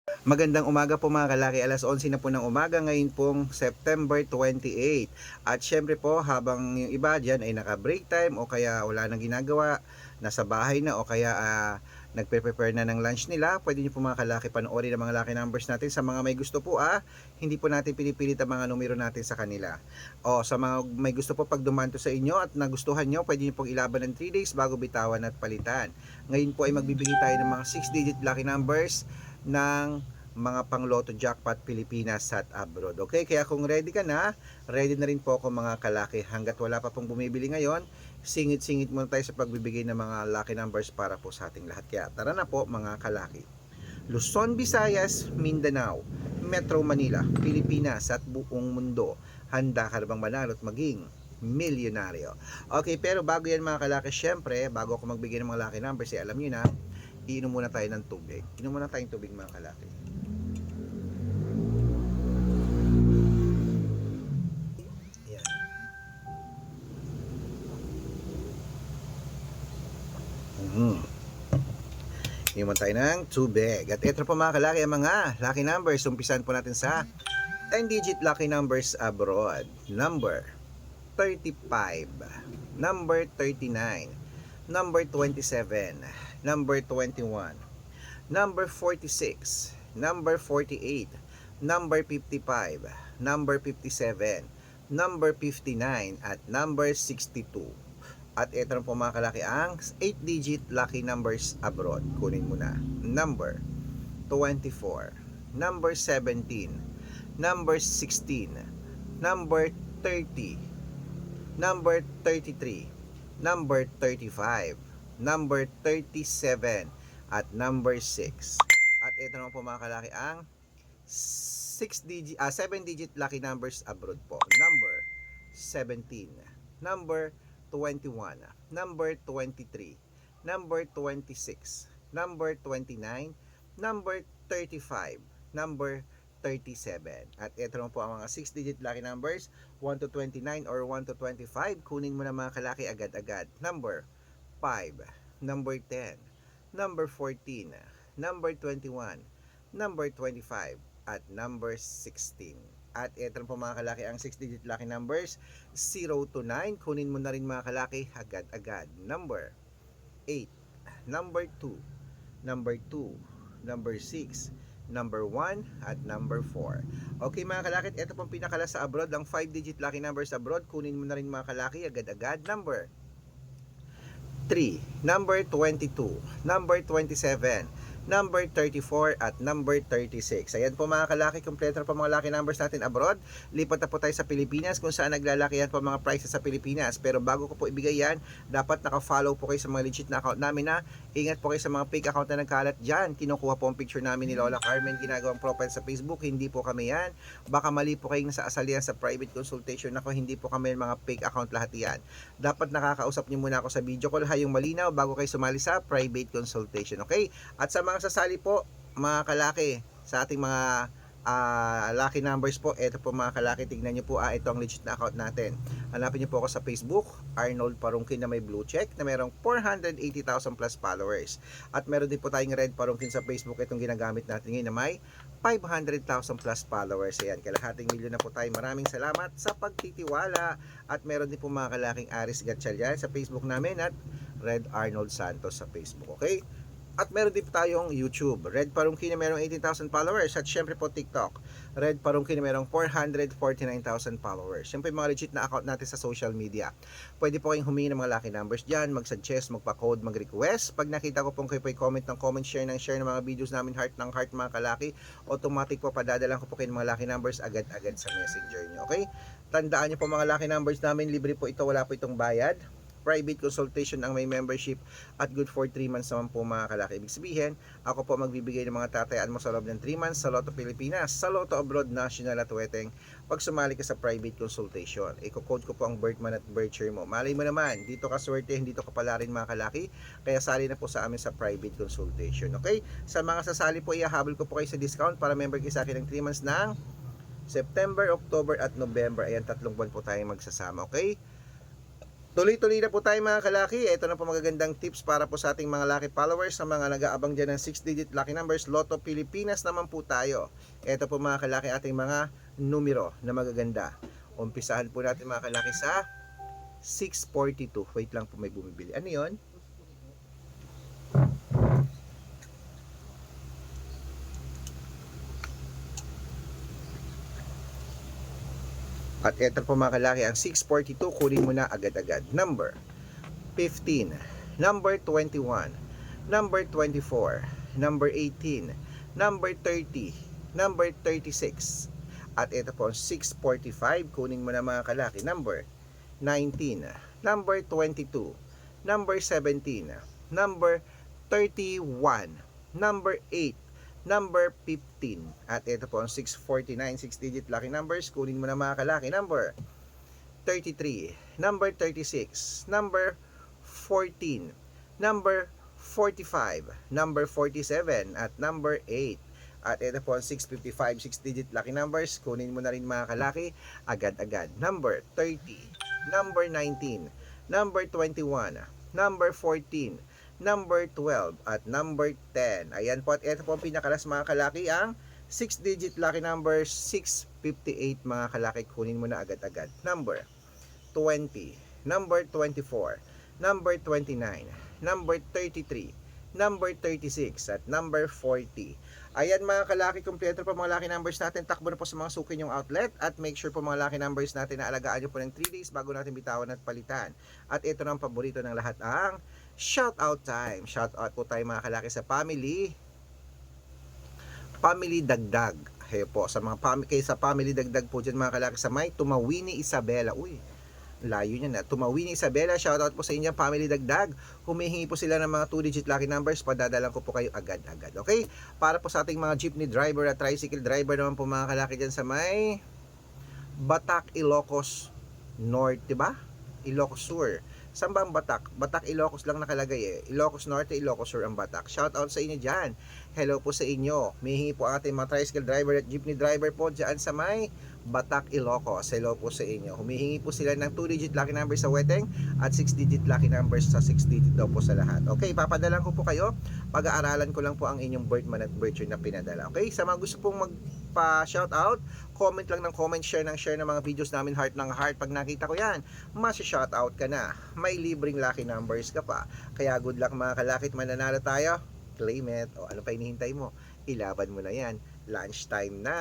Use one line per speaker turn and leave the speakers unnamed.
Magandang umaga po mga kalaki, alas 11 na po ng umaga ngayon pong September 28. At syempre po habang yung iba dyan ay naka-break time o kaya wala nang ginagawa, nasa bahay na o kaya nagpe-prepare na ng lunch nila, pwede nyo po mga kalaki panoorin ang mga lucky numbers natin. Sa mga may gusto po hindi po natin pinipilit ang mga numero natin sa kanila. O sa mga may gusto po pag dumanto sa inyo at nagustuhan nyo, pwede nyo pong ilaban ng 3 days bago bitawan at palitan. Ngayon po ay magbibigay tayo ng mga 6-digit lucky numbers ng mga pangloto jackpot Pilipinas at abroad. Okay, kaya kung ready ka na, ready na rin po ako mga kalaki. Hanggat wala pa pong bumibili ngayon, singit-singit muna tayo sa pagbibigay ng mga lucky numbers para po sa ating lahat. Kaya tara na po mga kalaki. Luzon, Visayas, Mindanao, Metro Manila, Pilipinas at buong mundo. Handa ka na bang manalo at maging milyonaryo? Okay, pero bago yan mga kalaki, syempre, bago ako magbigay ng mga lucky numbers, alam nyo na, iinom muna tayo ng tubig. Inom muna tayong tubig mga kalaki. Yan. Inom tayo ng tubig. At ito po mga kalaki, ang mga lucky numbers. Umpisan po natin sa 10-digit lucky numbers abroad. Number 35, number 39, number 27, number 21, number 46, number 48, number 55, number 57, number 59, at number 62. At ito na po mga kalaki ang 8-digit lucky numbers abroad. Kunin mo na. Number 24, number 17, number 16, number 30, number 33, number 35, number 37, at number 6. At ito naman po mga kalaki ang 7-digit lucky numbers abroad po. Number 17, number 21, number 23, number 26, number 29, number 35, number 37. At ito naman po ang mga 6-digit lucky numbers 1 to 29 or 1 to 25. Kunin mo na mga kalaki agad-agad. Number 5, number 10, number 14, number 21, number 25, at number 16. At ito po mga kalaki ang 6-digit lucky numbers 0 to 9. Kunin mo na rin mga kalaki agad-agad. Number 8, number 2, number 2, number 6, number 1, at number 4. Okay mga kalaki, ito pong pinakala sa abroad, ang 5-digit lucky numbers abroad. Kunin mo na rin mga kalaki agad-agad. Number 3, number 22, number 27, number 34, at number 36. Ayan po mga kalaki, kompleto na po mga lucky numbers natin abroad. Lipat na po tayo sa Pilipinas kung saan naglalaki yan po mga prices sa Pilipinas. Pero bago ko po ibigay yan, dapat naka-follow po kayo sa mga legit na account namin na. Ingat po kayo sa mga fake account na nagkalat dyan. Kinukuha po ang picture namin ni Lola Carmen, ginagawang profile sa Facebook. Hindi po kami yan. Baka mali po kayong nasa asalihan sa private consultation. Ako, hindi po kami mga fake account lahat yan. Dapat nakakausap niyo muna ako sa video call, yung malinaw bago kayo sumali sa private consultation. Okay? At sa mga sasali po mga kalaki sa ating mga lucky numbers po, ito po mga kalaki, tignan nyo po, ito ang legit na account natin. Hanapin nyo po ako sa Facebook, Arnold Parungkin na may blue check na mayroong 480,000 plus followers. At meron din po tayong Red Parungkin sa Facebook, itong ginagamit natin ngayon na may 500,000 plus followers. Ayan, kalahating milyon na po tayo. Maraming salamat sa pagtitiwala. At meron din po mga kalaking Aris Gatchalian sa Facebook namin at Red Arnold Santos sa Facebook. Okay? At meron din po tayong YouTube, Red Parungkin na merong 18,000 followers. At syempre po TikTok, Red Parungkin na merong 449,000 followers. Syempre mga legit na account natin sa social media. Pwede po kayong humingi ng mga lucky numbers dyan, mag-suggest, magpa-code, mag-request. Pag nakita ko pong kayo po comment ng comment, share ng mga videos namin, heart ng heart mga kalaki, automatic po padadalan ko po kayo ng mga lucky numbers agad-agad sa messenger nyo. Okay? Tandaan nyo po mga lucky numbers namin, libre po ito, wala po itong bayad. Private consultation ang may membership at good for 3 months naman po mga kalaki. Ibig sabihin, ako po magbibigay ng mga tatayaan mo sa loob ng 3 months sa Lotto Pilipinas, sa Lotto Abroad, National at Weteng pag sumali ka sa private consultation. Iko-code ko po ang birth month at birth year mo. Malay mo naman, dito ka swerte, dito ka pala rin mga kalaki, kaya sali na po sa amin sa private consultation. Okay? Sa mga sasali po, ihahabol ko po kayo sa discount para member kayo sa akin ng 3 months ng September, October at November. Ayan, 3 buwan po tayong magsasama. Okay? Tuloy-tuloy na po tayo mga kalaki. Ito na po magagandang tips para po sa ating mga lucky followers, sa mga nag-aabang dyan ng 6-digit lucky numbers. Lotto Pilipinas naman po tayo. Ito po mga kalaki ating mga numero na magaganda. Umpisahan po natin mga kalaki sa 642. Wait lang po, may bumibili. Ano yon? At ito po mga kalaki, ang 642, kunin mo na agad-agad. Number 15, number 21, number 24, number 18, number 30, number 36. At ito po, 645, kunin mo na mga kalaki. Number 19, number 22, number 17, number 31, number 8, number 15. At ito po ang 649, 6-digit lucky numbers. Kunin mo na mga kalaki. Number 33, number 36, number 14, number 45, number 47, at number 8. At ito po ang 655, 6-digit lucky numbers. Kunin mo na rin mga kalaki agad-agad. Number 30, number 19, number 21, number 14, number 12, at number 10. Ayan po, at ito po ang pinakalas mga kalaki, ang 6-digit lucky number 658 mga kalaki. Kunin mo na agad-agad. Number 20, number 24, number 29, number 33, number 36, at number 40. Ayan mga kalaki, kumpleto po mga lucky numbers natin. Takbo na po sa mga suki nyong outlet, at make sure po mga lucky numbers natin na alagaan nyo po ng 3 days bago natin bitawan at palitan. At ito na ang paborito ng lahat, ang shout out time. Shout out po tayo mga kalaki sa family Dagdag. Hey po sa mga family Dagdag po dyan mga kalaki, sa may Tumawini Isabela. Uy, layo niya na. Tumawini Isabela, shout out po sa inyo family Dagdag. Humihingi po sila ng mga 2-digit lucky numbers. Padadalan ko po kayo agad-agad. Okay? Para po sa ating mga jeepney driver at tricycle driver naman po mga kalaki dyan sa may Batak, Ilocos North, diba? Ilocos Sur. Saan ba ang Batak? Batak, Ilocos lang nakalagay eh. Ilocos Norte, Ilocos Sur ang Batak. Shout out sa inyo dyan. Hello po sa inyo. Mihingi po ang ating mga tricycle driver at jeepney driver po dyan sa may Batak, Ilocos. Hello po sa inyo. Humihingi po sila ng 2-digit lucky numbers sa weteng at 6-digit lucky numbers sa 6-digit daw po sa lahat. Okay, papadalan ko po kayo. Pag-aaralan ko lang po ang inyong birth month at birth year na pinadala. Okay, sa mga gusto pong magpa-shout out, comment lang ng comment, share ng mga videos namin, heart ng heart. Pag nakita ko yan, mas-shout out ka na. May libreng lucky numbers ka pa. Kaya good luck mga kalakit, mananalo tayo. Claim it. O ano pa hinihintay mo? Ilaban mo na yan. Lunchtime na.